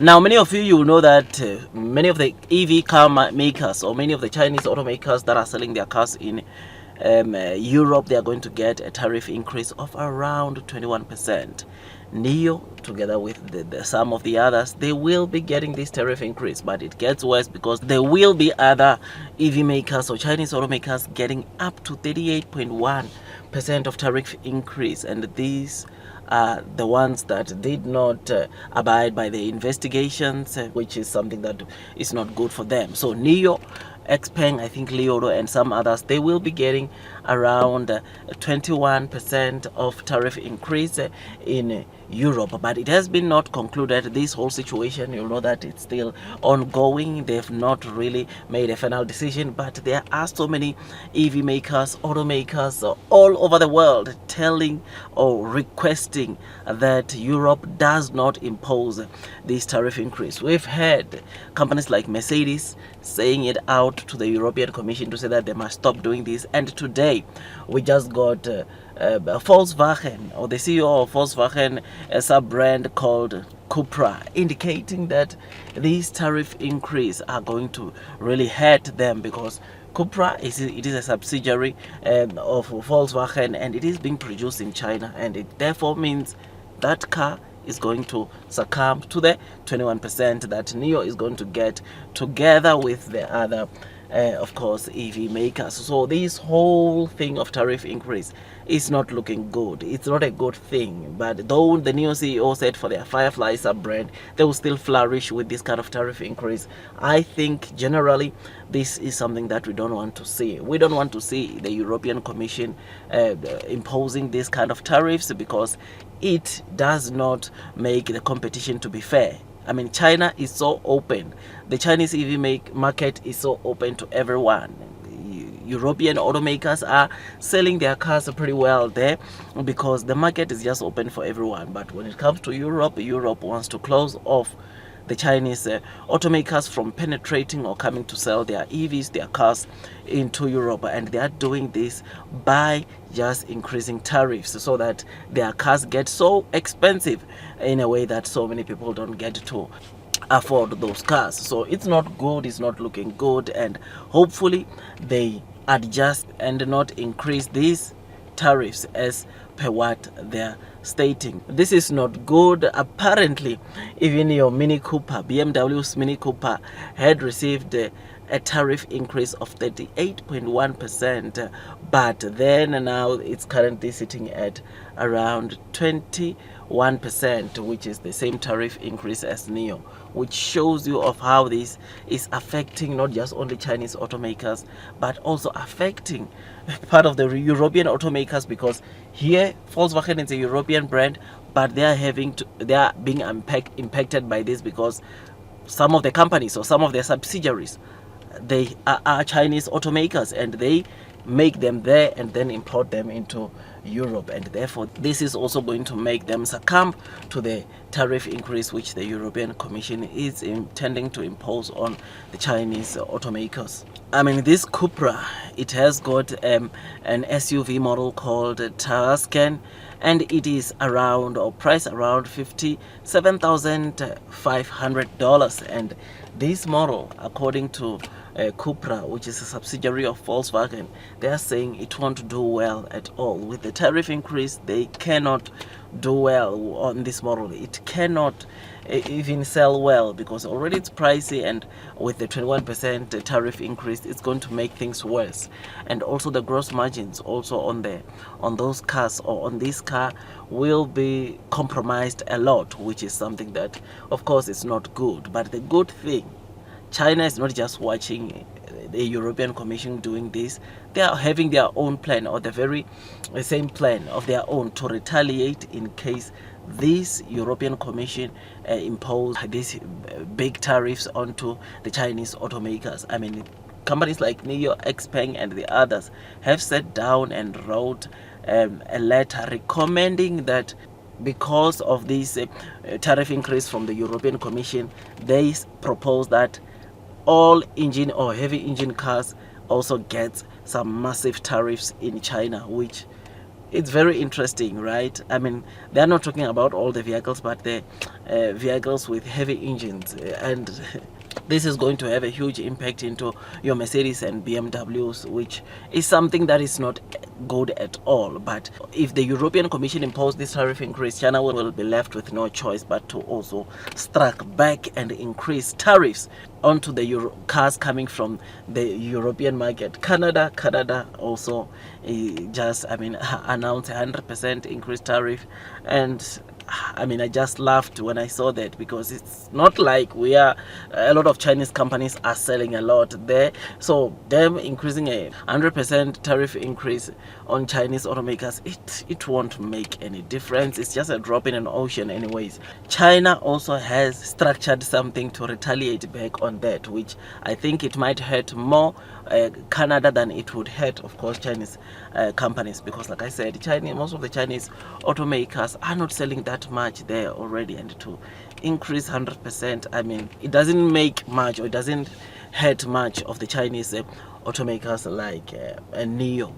Now, many of you will know that many of the EV car makers or many of the Chinese automakers that are selling their cars in Europe, they are going to get a tariff increase of around 21%. Nio, together with some of the others, they will be getting this tariff increase, but it gets worse because there will be other EV makers or Chinese automakers getting up to 38.1% of tariff increase, and these the ones that did not abide by the investigations, which is something that is not good for them. So Nio, Xpeng, I think Leodo and some others, they will be getting around 21% of tariff increase in Europe, but it has been not concluded. This whole situation, you know that it's still ongoing. They've not really made a final decision, but there are so many EV makers, automakers all over the world telling or requesting that Europe does not impose this tariff increase. We've heard companies like Mercedes saying it out to the European Commission to say that they must stop doing this, and today we just got Volkswagen, or the CEO of Volkswagen, a sub-brand called Cupra, indicating that these tariff increase are going to really hurt them because Cupra is a subsidiary of Volkswagen, and it is being produced in China, and it therefore means that car is going to succumb to the 21% that Nio is going to get, together with the other of course EV makers. So this whole thing of tariff increase is not looking good. It's not a good thing, but though the new CEO said for their Firefly sub brand they will still flourish with this kind of tariff increase, I think generally this is something that we don't want to see. We don't want to see the European Commission imposing this kind of tariffs, because it does not make the competition to be fair. I mean, China is so open. The Chinese EV market is so open to everyone. European automakers are selling their cars pretty well there because the market is just open for everyone. But when it comes to Europe, Europe wants to close off the Chinese automakers from penetrating or coming to sell their EVs, their cars into Europe, and they are doing this by just increasing tariffs so that their cars get so expensive in a way that so many people don't get to afford those cars. So it's not good, it's not looking good, and hopefully they adjust and not increase these tariffs as per what they're stating. This is not good. Apparently, even your Mini Cooper, BMW's Mini Cooper, had received a tariff increase of 38.1%, but then now it's currently sitting at around 21%, which is the same tariff increase as Nio, which shows you of how this is affecting not just only Chinese automakers but also affecting part of the European automakers, because here Volkswagen is a European brand, but they are being impacted by this because some of the companies or some of their subsidiaries, they are Chinese automakers, and they make them there and then import them into Europe, and therefore this is also going to make them succumb to the tariff increase which the European Commission is intending to impose on the Chinese automakers. I mean, this Cupra, it has got an SUV model called Tuscan, and it is around, or priced around, $57,500, and this model, according to Cupra, which is a subsidiary of Volkswagen, they are saying it won't do well at all. With the tariff increase, they cannot do well on this model. It cannot even sell well because already it's pricey, and with the 21% tariff increase, it's going to make things worse. And also the gross margins also on those cars or on this car will be compromised a lot, which is something that of course is not good. But the good thing, China is not just watching the European Commission doing this. They are having their own plan, or the very same plan of their own, to retaliate in case this European Commission impose these big tariffs onto the Chinese automakers. I mean, companies like Nio, Xpeng and the others have sat down and wrote a letter recommending that because of this tariff increase from the European Commission, they propose that all engine or heavy engine cars also get some massive tariffs in China, which it's very interesting, right? I mean, they're not talking about all the vehicles, but the vehicles with heavy engines, and this is going to have a huge impact into your Mercedes and BMWs, which is something that is not good at all. But if the European Commission imposes this tariff increase, China will be left with no choice but to also strike back and increase tariffs onto the cars coming from the European market. Canada also just announced 100% increased tariff, and I just laughed when I saw that, because it's not like a lot of Chinese companies are selling a lot there. So them increasing a 100% tariff increase on Chinese automakers, it won't make any difference. It's just a drop in an ocean anyways. China also has structured something to retaliate back on that, which I think it might hurt more Canada than it would hurt, of course, Chinese companies, because like I said, most of the Chinese automakers are not selling that much there already, and to increase 100%, it doesn't make much, or it doesn't hurt much of the Chinese automakers like Nio.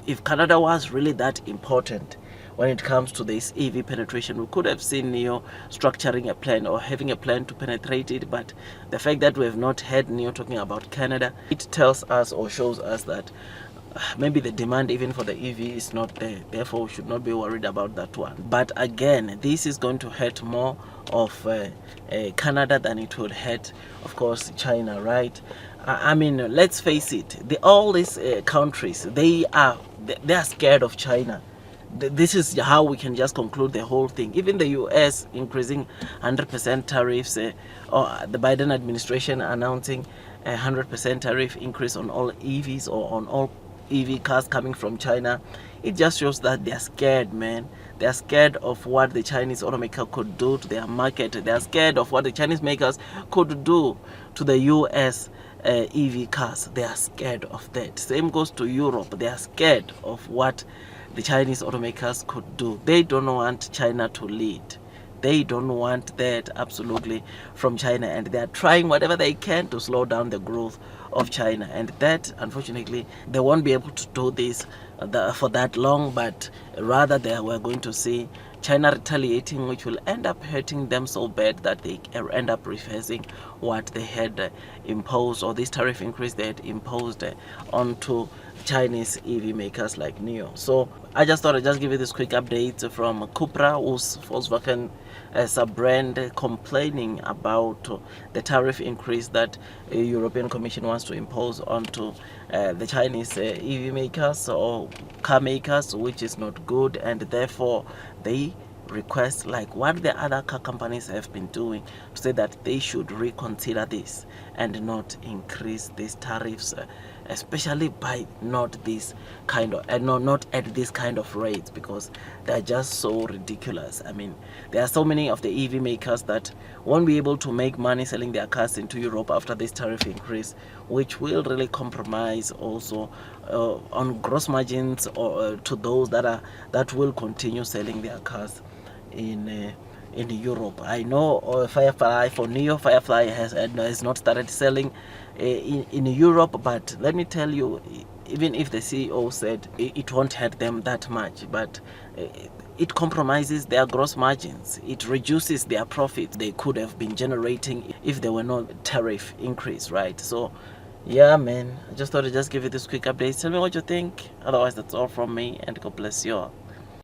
If Canada was really that important when it comes to this EV penetration, we could have seen Nio structuring a plan or having a plan to penetrate it. But the fact that we have not heard Nio talking about Canada, it tells us or shows us that maybe the demand even for the EV is not there. Therefore, we should not be worried about that one. But again, this is going to hurt more of Canada than it would hurt, of course, China, right? Let's face it, all these countries, they are scared of China. This is how we can just conclude the whole thing. Even the US increasing 100% tariffs, or the Biden administration announcing a 100% tariff increase on all EVs or on all EV cars coming from China. It just shows that they're scared, man. They're scared of what the Chinese automaker could do to their market. They're scared of what the Chinese makers could do to the US EV cars. They are scared of that. Same goes to Europe. They are scared of what the Chinese automakers could do. They don't want China to lead. They don't want that absolutely from China, and they are trying whatever they can to slow down the growth of China, and that unfortunately they won't be able to do this for that long, but rather we're going to see China retaliating, which will end up hurting them so bad that they end up reversing what they had imposed, or this tariff increase they had imposed onto Chinese EV makers like Nio. So I just thought I'd just give you this quick update from Cupra, who's Volkswagen as a brand, complaining about the tariff increase that the European Commission wants to impose onto the Chinese EV makers or car makers, which is not good, and therefore they request, like what the other car companies have been doing, to say that they should reconsider this and not increase these tariffs, especially by not at this kind of rates, because they're just so ridiculous. There are so many of the EV makers that won't be able to make money selling their cars into Europe after this tariff increase, which will really compromise also on gross margins, or to those that will continue selling their cars in Europe. I know Firefly, for Nio, Firefly has not started selling in Europe, but let me tell you, even if the CEO said it won't hurt them that much, but it compromises their gross margins. It reduces their profits they could have been generating if there were no tariff increase, right? So yeah, man, I just thought I'd just give you this quick update. Tell me what you think. Otherwise, that's all from me, and God bless you all.